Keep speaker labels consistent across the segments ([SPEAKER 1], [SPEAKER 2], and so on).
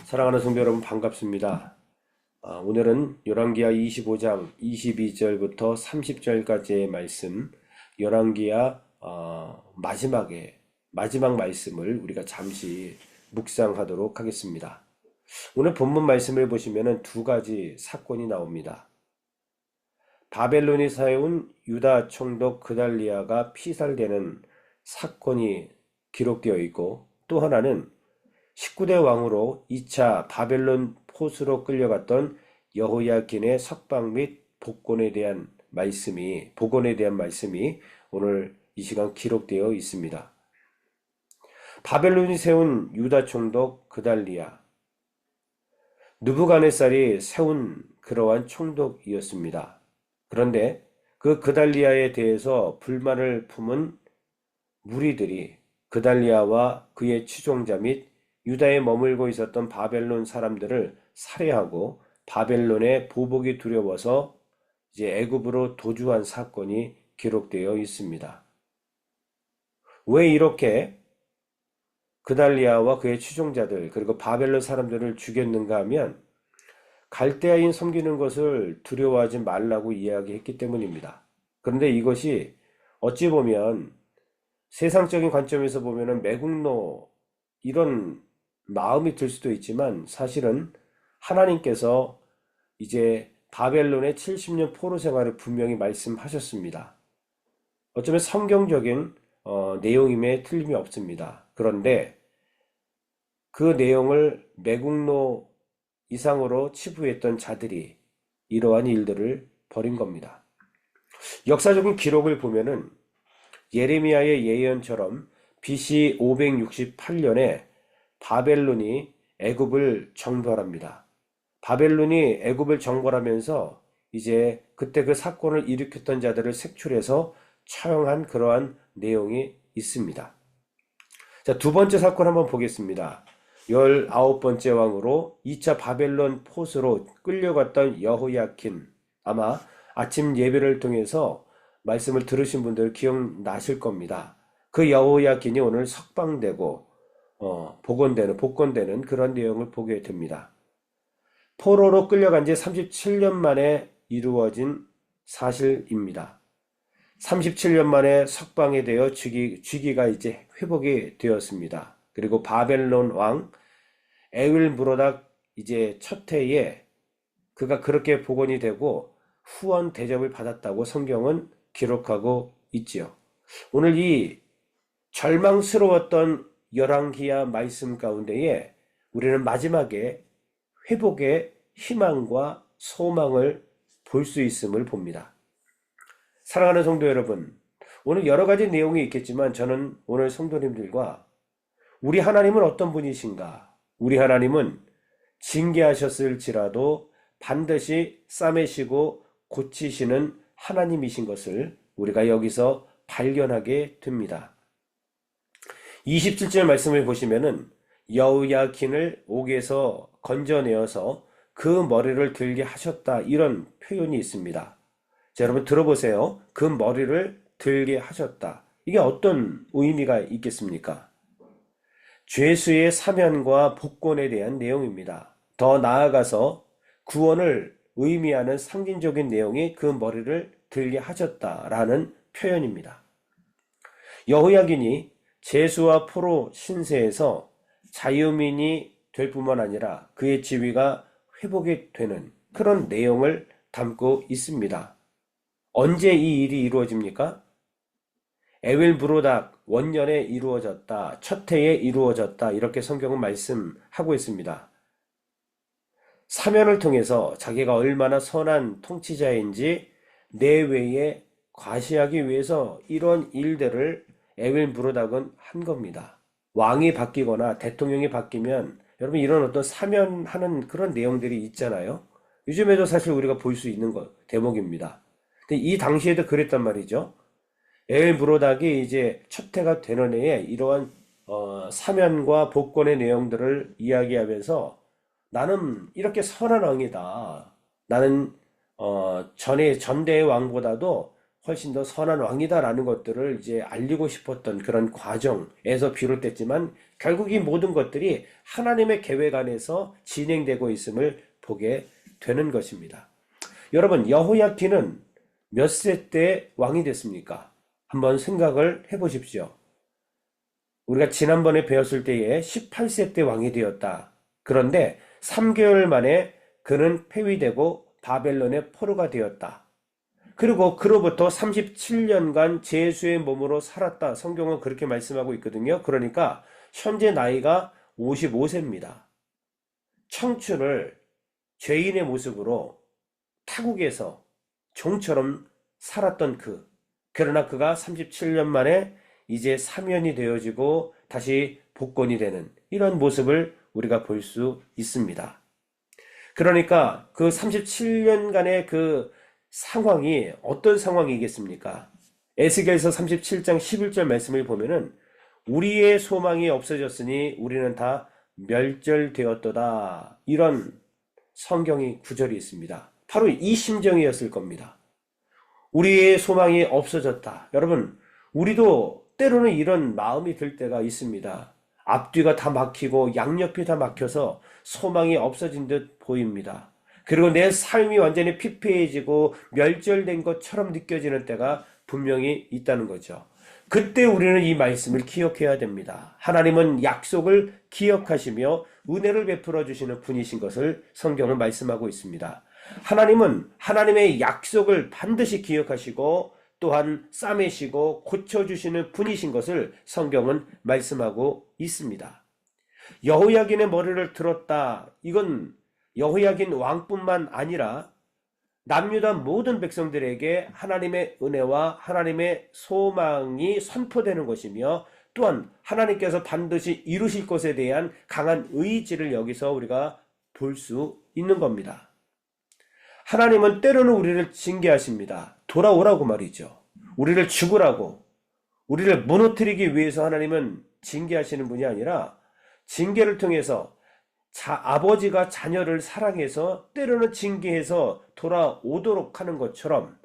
[SPEAKER 1] 사랑하는 성도 여러분 반갑습니다. 오늘은 열왕기하 25장 22절부터 30절까지의 말씀, 열왕기하 마지막 말씀을 우리가 잠시 묵상하도록 하겠습니다. 오늘 본문 말씀을 보시면 두 가지 사건이 나옵니다. 바벨론이 세운 유다 총독 그달리아가 피살되는 사건이 기록되어 있고, 또 하나는 19대 왕으로 2차 바벨론 포수로 끌려갔던 여호야긴의 석방 및 복원에 대한 말씀이 오늘 이 시간 기록되어 있습니다. 바벨론이 세운 유다 총독 그달리아, 느부갓네살이 세운 그러한 총독이었습니다. 그런데 그 그달리아에 대해서 불만을 품은 무리들이 그달리아와 그의 추종자 및 유다에 머물고 있었던 바벨론 사람들을 살해하고 바벨론의 보복이 두려워서 이제 애굽으로 도주한 사건이 기록되어 있습니다. 왜 이렇게 그달리아와 그의 추종자들 그리고 바벨론 사람들을 죽였는가 하면 갈대아인 섬기는 것을 두려워하지 말라고 이야기했기 때문입니다. 그런데 이것이 어찌 보면 세상적인 관점에서 보면 매국노 이런 마음이 들 수도 있지만, 사실은 하나님께서 이제 바벨론의 70년 포로 생활을 분명히 말씀하셨습니다. 어쩌면 성경적인 내용임에 틀림이 없습니다. 그런데 그 내용을 매국노 이상으로 치부했던 자들이 이러한 일들을 벌인 겁니다. 역사적인 기록을 보면은 예레미야의 예언처럼 BC 568년에 바벨론이 애굽을 정벌합니다. 바벨론이 애굽을 정벌하면서 이제 그때 그 사건을 일으켰던 자들을 색출해서 처형한 그러한 내용이 있습니다. 자, 두 번째 사건 한번 보겠습니다. 19번째 왕으로 2차 바벨론 포수로 끌려갔던 여호야킨, 아마 아침 예배를 통해서 말씀을 들으신 분들 기억나실 겁니다. 그 여호야킨이 오늘 석방되고 복권되는 그런 내용을 보게 됩니다. 포로로 끌려간 지 37년 만에 이루어진 사실입니다. 37년 만에 석방이 되어 주기가 이제 회복이 되었습니다. 그리고 바벨론 왕 에윌무로닥 이제 첫 해에 그가 그렇게 복원이 되고 후원 대접을 받았다고 성경은 기록하고 있지요. 오늘 이 절망스러웠던 열왕기하 말씀 가운데에 우리는 마지막에 회복의 희망과 소망을 볼 수 있음을 봅니다. 사랑하는 성도 여러분, 오늘 여러 가지 내용이 있겠지만 저는 오늘 성도님들과 우리 하나님은 어떤 분이신가? 우리 하나님은 징계하셨을지라도 반드시 싸매시고 고치시는 하나님이신 것을 우리가 여기서 발견하게 됩니다. 27절 말씀을 보시면은 여호야킨을 옥에서 건져내어서 그 머리를 들게 하셨다, 이런 표현이 있습니다. 자, 여러분 들어보세요. 그 머리를 들게 하셨다. 이게 어떤 의미가 있겠습니까? 죄수의 사면과 복권에 대한 내용입니다. 더 나아가서 구원을 의미하는 상징적인 내용이 그 머리를 들게 하셨다라는 표현입니다. 여호야긴이 제수와 포로 신세에서 자유민이 될 뿐만 아니라 그의 지위가 회복이 되는 그런 내용을 담고 있습니다. 언제 이 일이 이루어집니까? 에윌무로닥 원년에 이루어졌다, 첫 해에 이루어졌다, 이렇게 성경은 말씀하고 있습니다. 사면을 통해서 자기가 얼마나 선한 통치자인지 내외에 과시하기 위해서 이런 일들을 에윌무로닥은 한 겁니다. 왕이 바뀌거나 대통령이 바뀌면 여러분 이런 어떤 사면하는 그런 내용들이 있잖아요. 요즘에도 사실 우리가 볼 수 있는 대목입니다. 근데 이 당시에도 그랬단 말이죠. 에윌무로닥이 이제 첫 해가 되는 해에 이러한 사면과 복권의 내용들을 이야기하면서 나는 이렇게 선한 왕이다. 나는 전대의 왕보다도 훨씬 더 선한 왕이다라는 것들을 이제 알리고 싶었던 그런 과정에서 비롯됐지만 결국 이 모든 것들이 하나님의 계획 안에서 진행되고 있음을 보게 되는 것입니다. 여러분, 여호야킨은 몇 세 때 왕이 됐습니까? 한번 생각을 해보십시오. 우리가 지난번에 배웠을 때에 18세 때 왕이 되었다. 그런데 3개월 만에 그는 폐위되고 바벨론의 포로가 되었다. 그리고 그로부터 37년간 제수의 몸으로 살았다. 성경은 그렇게 말씀하고 있거든요. 그러니까 현재 나이가 55세입니다. 청춘을 죄인의 모습으로 타국에서 종처럼 살았던 그러나 그가 37년 만에 이제 사면이 되어지고 다시 복권이 되는 이런 모습을 우리가 볼 수 있습니다. 그러니까 그 37년간의 그 상황이 어떤 상황이겠습니까? 에스겔서 37장 11절 말씀을 보면은 우리의 소망이 없어졌으니 우리는 다 멸절되었도다. 이런 성경이 구절이 있습니다. 바로 이 심정이었을 겁니다. 우리의 소망이 없어졌다. 여러분, 우리도 때로는 이런 마음이 들 때가 있습니다. 앞뒤가 다 막히고 양옆이 다 막혀서 소망이 없어진 듯 보입니다. 그리고 내 삶이 완전히 피폐해지고 멸절된 것처럼 느껴지는 때가 분명히 있다는 거죠. 그때 우리는 이 말씀을 기억해야 됩니다. 하나님은 약속을 기억하시며 은혜를 베풀어 주시는 분이신 것을 성경은 말씀하고 있습니다. 하나님은 하나님의 약속을 반드시 기억하시고 또한 싸매시고 고쳐주시는 분이신 것을 성경은 말씀하고 있습니다. 여호야긴의 머리를 들었다. 이건 여호야긴 왕뿐만 아니라 남유다 모든 백성들에게 하나님의 은혜와 하나님의 소망이 선포되는 것이며 또한 하나님께서 반드시 이루실 것에 대한 강한 의지를 여기서 우리가 볼 수 있는 겁니다. 하나님은 때로는 우리를 징계하십니다. 돌아오라고 말이죠. 우리를 죽으라고, 우리를 무너뜨리기 위해서 하나님은 징계하시는 분이 아니라 징계를 통해서 아버지가 자녀를 사랑해서 때로는 징계해서 돌아오도록 하는 것처럼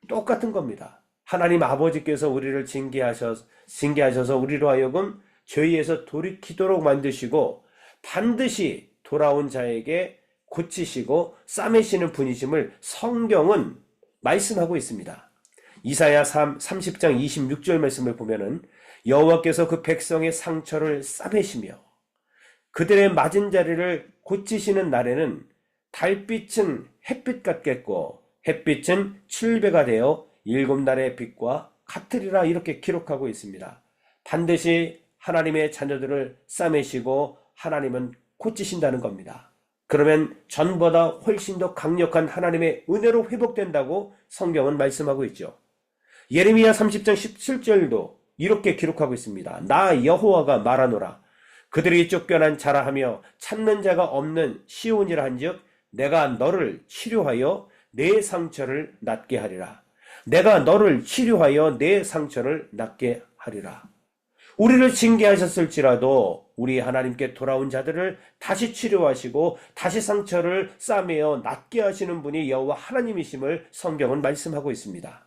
[SPEAKER 1] 똑같은 겁니다. 하나님 아버지께서 우리를 징계하셔서 우리로 하여금 죄에서 돌이키도록 만드시고 반드시 돌아온 자에게 고치시고 싸매시는 분이심을 성경은 말씀하고 있습니다. 이사야 30장 26절 말씀을 보면은 여호와께서 그 백성의 상처를 싸매시며 그들의 맞은 자리를 고치시는 날에는 달빛은 햇빛 같겠고 햇빛은 칠배가 되어 7날의 빛과 같으리라 이렇게 기록하고 있습니다. 반드시 하나님의 자녀들을 싸매시고 하나님은 고치신다는 겁니다. 그러면 전보다 훨씬 더 강력한 하나님의 은혜로 회복된다고 성경은 말씀하고 있죠. 예레미야 30장 17절도 이렇게 기록하고 있습니다. 나 여호와가 말하노라. 그들이 쫓겨난 자라 하며 찾는 자가 없는 시온이라 한즉 내가 너를 치료하여 내 상처를 낫게 하리라. 내가 너를 치료하여 내 상처를 낫게 하리라. 우리를 징계하셨을지라도 우리 하나님께 돌아온 자들을 다시 치료하시고 다시 상처를 싸매어 낫게 하시는 분이 여호와 하나님이심을 성경은 말씀하고 있습니다.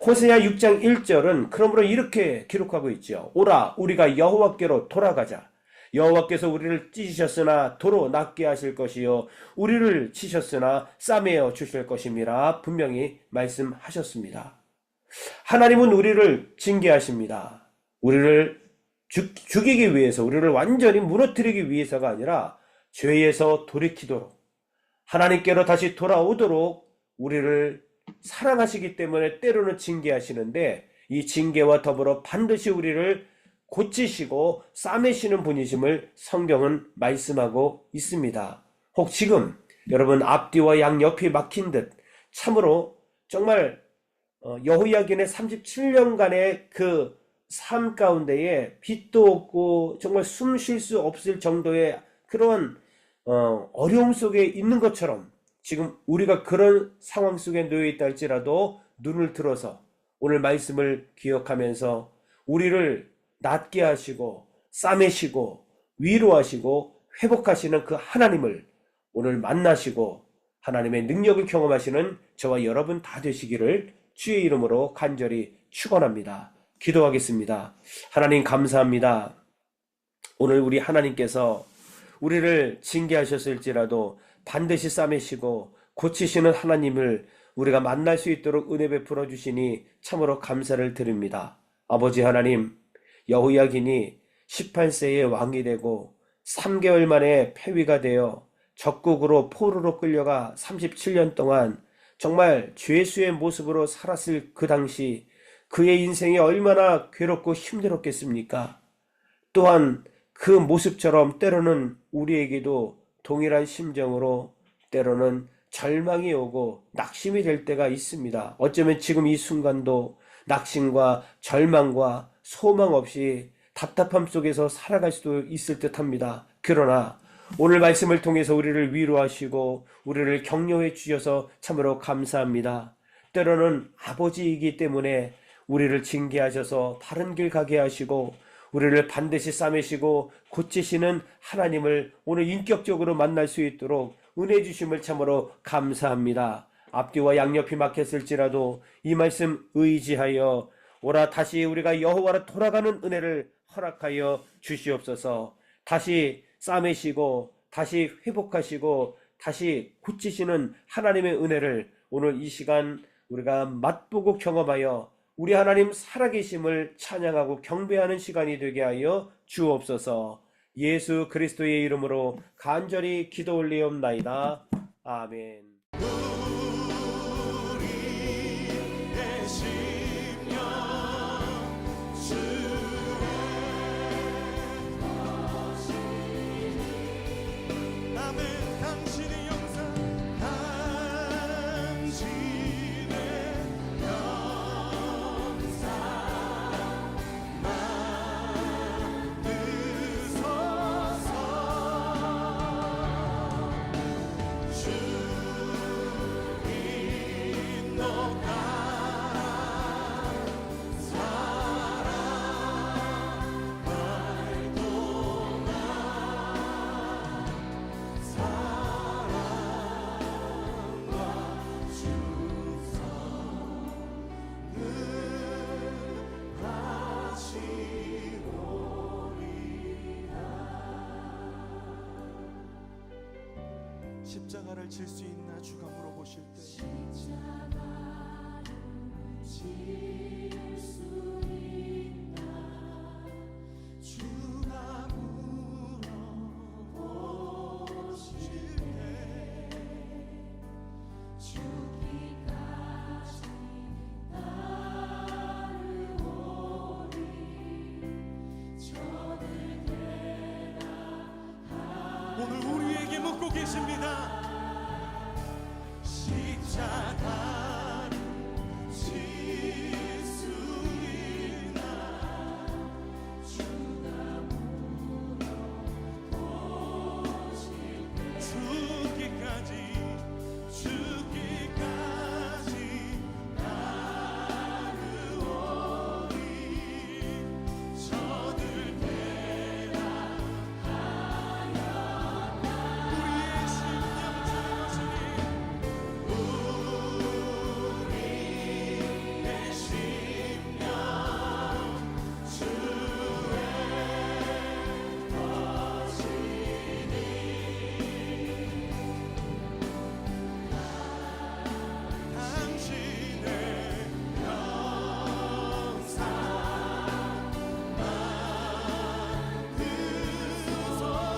[SPEAKER 1] 호세아 6장 1절은 그러므로 이렇게 기록하고 있죠. 오라 우리가 여호와께로 돌아가자. 여호와께서 우리를 찢으셨으나 도로 낫게 하실 것이요 우리를 치셨으나 싸매어 주실 것임이라 분명히 말씀하셨습니다. 하나님은 우리를 징계하십니다. 우리를 죽이기 위해서, 우리를 완전히 무너뜨리기 위해서가 아니라 죄에서 돌이키도록, 하나님께로 다시 돌아오도록 우리를 사랑하시기 때문에 때로는 징계하시는데 이 징계와 더불어 반드시 우리를 고치시고 싸매시는 분이심을 성경은 말씀하고 있습니다. 혹 지금 여러분 앞뒤와 양옆이 막힌 듯 참으로 정말 여호야긴의 37년간의 그 삶 가운데에 빛도 없고 정말 숨 쉴 수 없을 정도의 그런 어려움 속에 있는 것처럼 지금 우리가 그런 상황 속에 놓여 있다 할지라도 눈을 들어서 오늘 말씀을 기억하면서 우리를 낫게 하시고 싸매시고 위로하시고 회복하시는 그 하나님을 오늘 만나시고 하나님의 능력을 경험하시는 저와 여러분 다 되시기를 주의 이름으로 간절히 축원합니다. 기도하겠습니다. 하나님 감사합니다. 오늘 우리 하나님께서 우리를 징계하셨을지라도 반드시 싸매시고 고치시는 하나님을 우리가 만날 수 있도록 은혜 베풀어 주시니 참으로 감사를 드립니다. 아버지 하나님, 여호야긴이 18세에 왕이 되고 3개월 만에 폐위가 되어 적국으로 포로로 끌려가 37년 동안 정말 죄수의 모습으로 살았을 그 당시 그의 인생이 얼마나 괴롭고 힘들었겠습니까? 또한 그 모습처럼 때로는 우리에게도 동일한 심정으로 때로는 절망이 오고 낙심이 될 때가 있습니다. 어쩌면 지금 이 순간도 낙심과 절망과 소망 없이 답답함 속에서 살아갈 수도 있을 듯합니다. 그러나 오늘 말씀을 통해서 우리를 위로하시고 우리를 격려해 주셔서 참으로 감사합니다. 때로는 아버지이기 때문에 우리를 징계하셔서 바른 길 가게 하시고 우리를 반드시 싸매시고 고치시는 하나님을 오늘 인격적으로 만날 수 있도록 은혜 주심을 참으로 감사합니다. 앞뒤와 양옆이 막혔을지라도 이 말씀 의지하여 오라 다시 우리가 여호와로 돌아가는 은혜를 허락하여 주시옵소서. 다시 싸매시고 다시 회복하시고 다시 고치시는 하나님의 은혜를 오늘 이 시간 우리가 맛보고 경험하여 우리 하나님 살아계심을 찬양하고 경배하는 시간이 되게 하여 주옵소서. 예수 그리스도의 이름으로 간절히 기도 올리옵나이다. 아멘.
[SPEAKER 2] 십자가를 질 수 있나 주가 물어보실 때
[SPEAKER 3] 십자가를 질 수 있나 주가 물어보실 때 죽기까지 따르오리 저를 대답하리.
[SPEAKER 2] 오늘 우리에게 묻고 계십니다. 십자가를 질 수 있나
[SPEAKER 3] 주가 물어보실 때
[SPEAKER 2] 죽기까지 따르오리 저들 우리의 심령 주시니 우리의 심령 주의 것이니 당신의 영상만 드소서.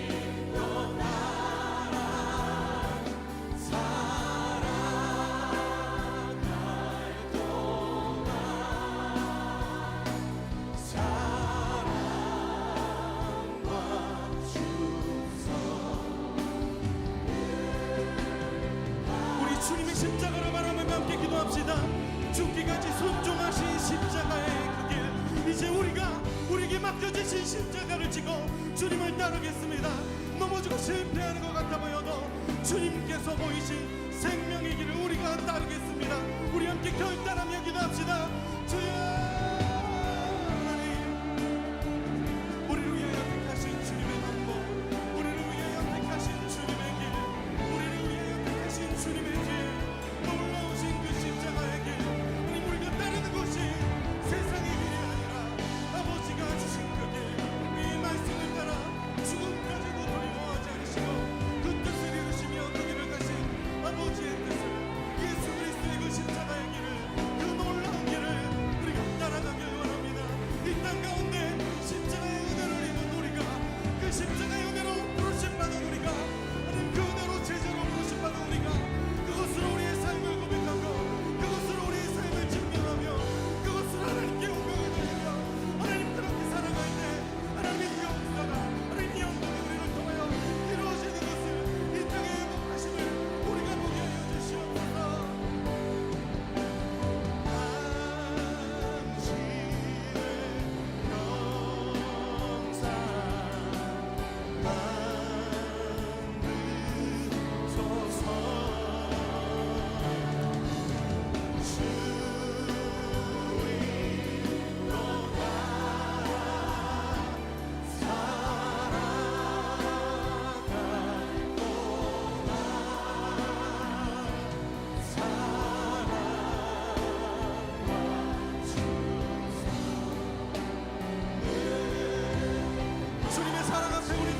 [SPEAKER 2] 주님도 나랑 살아갈 동안 사랑과 충성 우리 주님의 십자가를 바라보며 함께 기도합시다. 죽기까지 순종하신 십자가의 그 길 이제 우리에게 맡겨주신 십자가를 지고 주님을 따르겠습니다. 넘어지고 실패하는 것 같아 보여도 주님께서 보이신 생명의 길을 우리가 따르겠습니다. 우리 함께 결단하며 기도합시다. 주여 하나님 우리를 위하여 택하신 주님의 방법 우리를 위하여 택하신 주님의 길 우리를 위하여 택하신 주님의 길 놀라우신 그 십자가의 길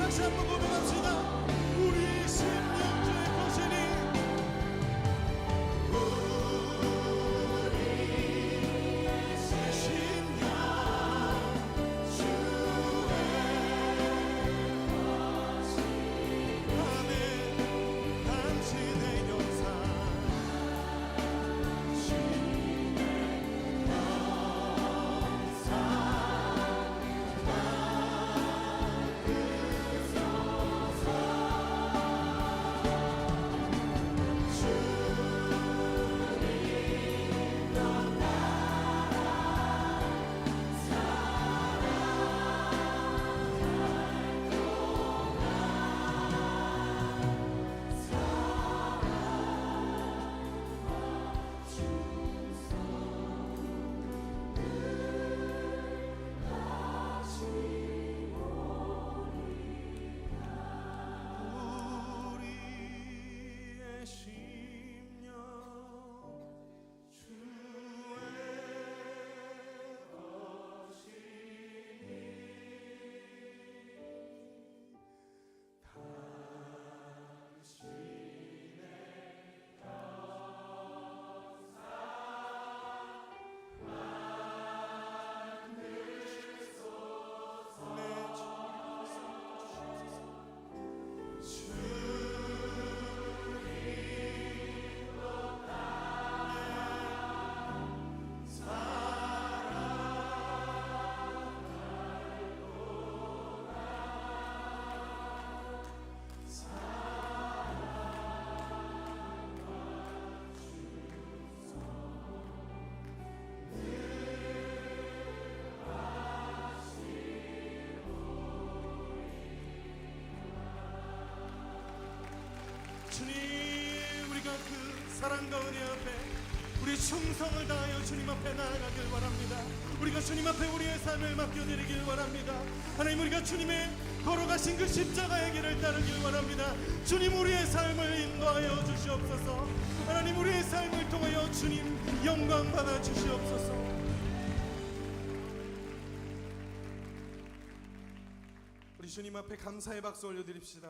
[SPEAKER 2] 다시 한번 고백합시다. 우리 심령주의 거신이 우리의 심령 아멘. 당신의 영상 우리의 심령 주의 주님, 우리가 그 사랑과 은혜 앞에 우리 충성을 다하여 주님 앞에 나아가길 원합니다. 우리가 주님 앞에 우리의 삶을 맡겨드리길 원합니다. 하나님, 우리가 주님의 걸어가신 그 십자가의 길을 따르길 원합니다. 주님, 우리의 삶을 인도하여 주시옵소서. 하나님, 우리의 삶을 통하여 주님 영광 받아 주시옵소서. 우리 주님 앞에 감사의 박수 올려드립시다.